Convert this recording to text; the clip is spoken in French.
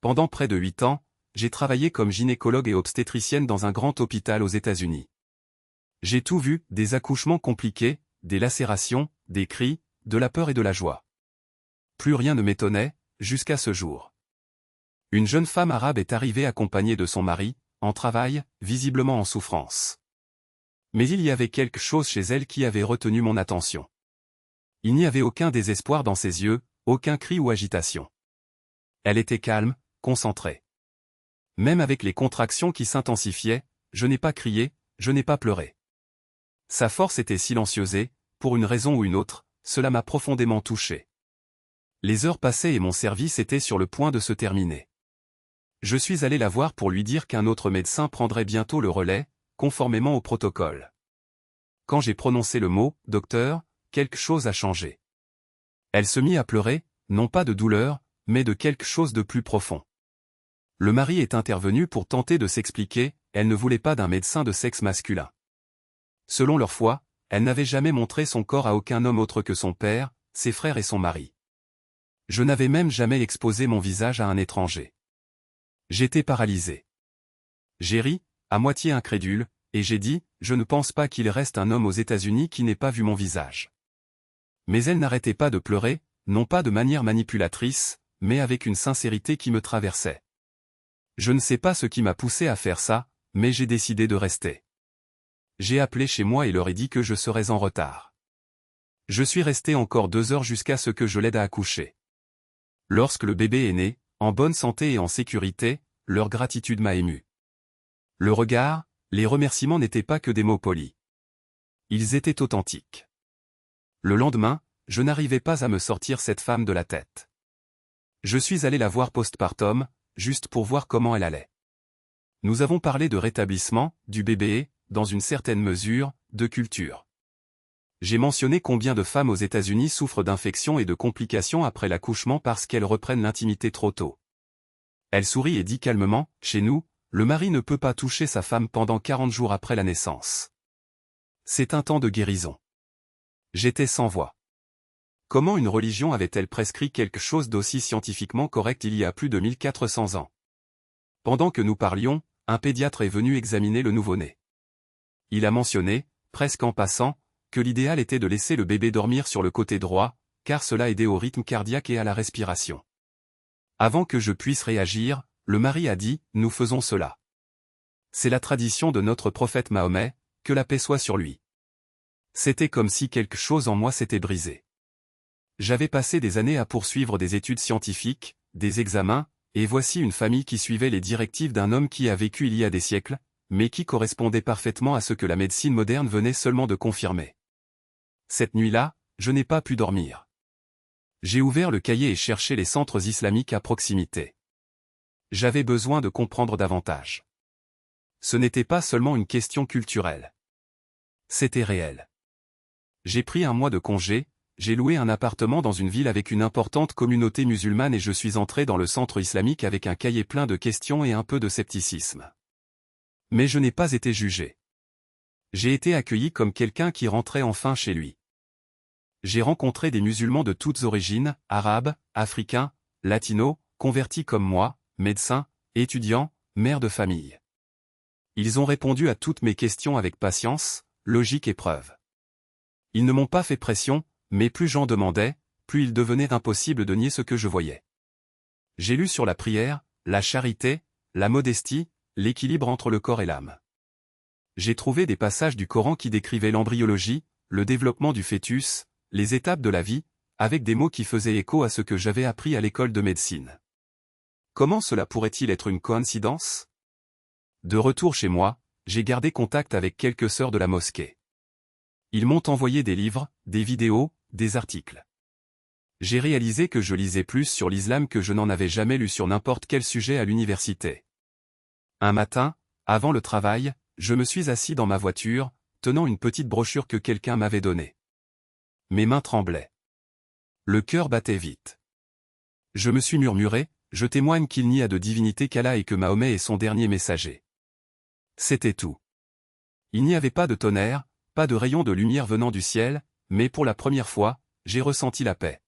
Pendant près de 8 ans, j'ai travaillé comme gynécologue et obstétricienne dans un grand hôpital aux États-Unis. J'ai tout vu, des accouchements compliqués, des lacérations, des cris, de la peur et de la joie. Plus rien ne m'étonnait, jusqu'à ce jour. Une jeune femme arabe est arrivée accompagnée de son mari, en travail, visiblement en souffrance. Mais il y avait quelque chose chez elle qui avait retenu mon attention. Il n'y avait aucun désespoir dans ses yeux, aucun cri ou agitation. Elle était calme, concentrée. Même avec les contractions qui s'intensifiaient, je n'ai pas crié, je n'ai pas pleuré. Sa force était silencieuse et, pour une raison ou une autre, cela m'a profondément touché. Les heures passaient et mon service était sur le point de se terminer. Je suis allé la voir pour lui dire qu'un autre médecin prendrait bientôt le relais, conformément au protocole. Quand j'ai prononcé le mot « docteur », quelque chose a changé. Elle se mit à pleurer, non pas de douleur, mais de quelque chose de plus profond. Le mari est intervenu pour tenter de s'expliquer, elle ne voulait pas d'un médecin de sexe masculin. Selon leur foi, elle n'avait jamais montré son corps à aucun homme autre que son père, ses frères et son mari. Je n'avais même jamais exposé mon visage à un étranger. J'étais paralysé. J'ai ri, à moitié incrédule, et j'ai dit, je ne pense pas qu'il reste un homme aux États-Unis qui n'ait pas vu mon visage. Mais elle n'arrêtait pas de pleurer, non pas de manière manipulatrice, mais avec une sincérité qui me traversait. Je ne sais pas ce qui m'a poussé à faire ça, mais j'ai décidé de rester. J'ai appelé chez moi et leur ai dit que je serais en retard. Je suis resté encore 2 heures jusqu'à ce que je l'aide à accoucher. Lorsque le bébé est né, en bonne santé et en sécurité, leur gratitude m'a ému. Le regard, les remerciements n'étaient pas que des mots polis. Ils étaient authentiques. Le lendemain, je n'arrivais pas à me sortir cette femme de la tête. Je suis allé la voir postpartum, juste pour voir comment elle allait. Nous avons parlé de rétablissement, du bébé et, dans une certaine mesure, de culture. J'ai mentionné combien de femmes aux États-Unis souffrent d'infections et de complications après l'accouchement parce qu'elles reprennent l'intimité trop tôt. Elle sourit et dit calmement, « Chez nous, le mari ne peut pas toucher sa femme pendant 40 jours après la naissance. C'est un temps de guérison. » J'étais sans voix. Comment une religion avait-elle prescrit quelque chose d'aussi scientifiquement correct il y a plus de 1400 ans? Pendant que nous parlions, un pédiatre est venu examiner le nouveau-né. Il a mentionné, presque en passant, que l'idéal était de laisser le bébé dormir sur le côté droit, car cela aidait au rythme cardiaque et à la respiration. Avant que je puisse réagir, le mari a dit, « Nous faisons cela. C'est la tradition de notre prophète Mahomet, que la paix soit sur lui. » C'était comme si quelque chose en moi s'était brisé. J'avais passé des années à poursuivre des études scientifiques, des examens, et voici une famille qui suivait les directives d'un homme qui a vécu il y a des siècles, mais qui correspondait parfaitement à ce que la médecine moderne venait seulement de confirmer. Cette nuit-là, je n'ai pas pu dormir. J'ai ouvert le cahier et cherché les centres islamiques à proximité. J'avais besoin de comprendre davantage. Ce n'était pas seulement une question culturelle. C'était réel. J'ai pris un mois de congé, j'ai loué un appartement dans une ville avec une importante communauté musulmane et je suis entré dans le centre islamique avec un cahier plein de questions et un peu de scepticisme. Mais je n'ai pas été jugé. J'ai été accueilli comme quelqu'un qui rentrait enfin chez lui. J'ai rencontré des musulmans de toutes origines, arabes, africains, latinos, convertis comme moi, médecins, étudiants, mères de famille. Ils ont répondu à toutes mes questions avec patience, logique et preuve. Ils ne m'ont pas fait pression, mais plus j'en demandais, plus il devenait impossible de nier ce que je voyais. J'ai lu sur la prière, la charité, la modestie, l'équilibre entre le corps et l'âme. J'ai trouvé des passages du Coran qui décrivaient l'embryologie, le développement du fœtus, les étapes de la vie, avec des mots qui faisaient écho à ce que j'avais appris à l'école de médecine. Comment cela pourrait-il être une coïncidence? De retour chez moi, j'ai gardé contact avec quelques sœurs de la mosquée. Ils m'ont envoyé des livres, des vidéos, des articles. J'ai réalisé que je lisais plus sur l'islam que je n'en avais jamais lu sur n'importe quel sujet à l'université. Un matin, avant le travail, je me suis assis dans ma voiture, tenant une petite brochure que quelqu'un m'avait donnée. Mes mains tremblaient. Le cœur battait vite. Je me suis murmuré, je témoigne qu'il n'y a de divinité qu'Allah et que Mahomet est son dernier messager. C'était tout. Il n'y avait pas de tonnerre, pas de rayon de lumière venant du ciel, mais pour la première fois, j'ai ressenti la paix.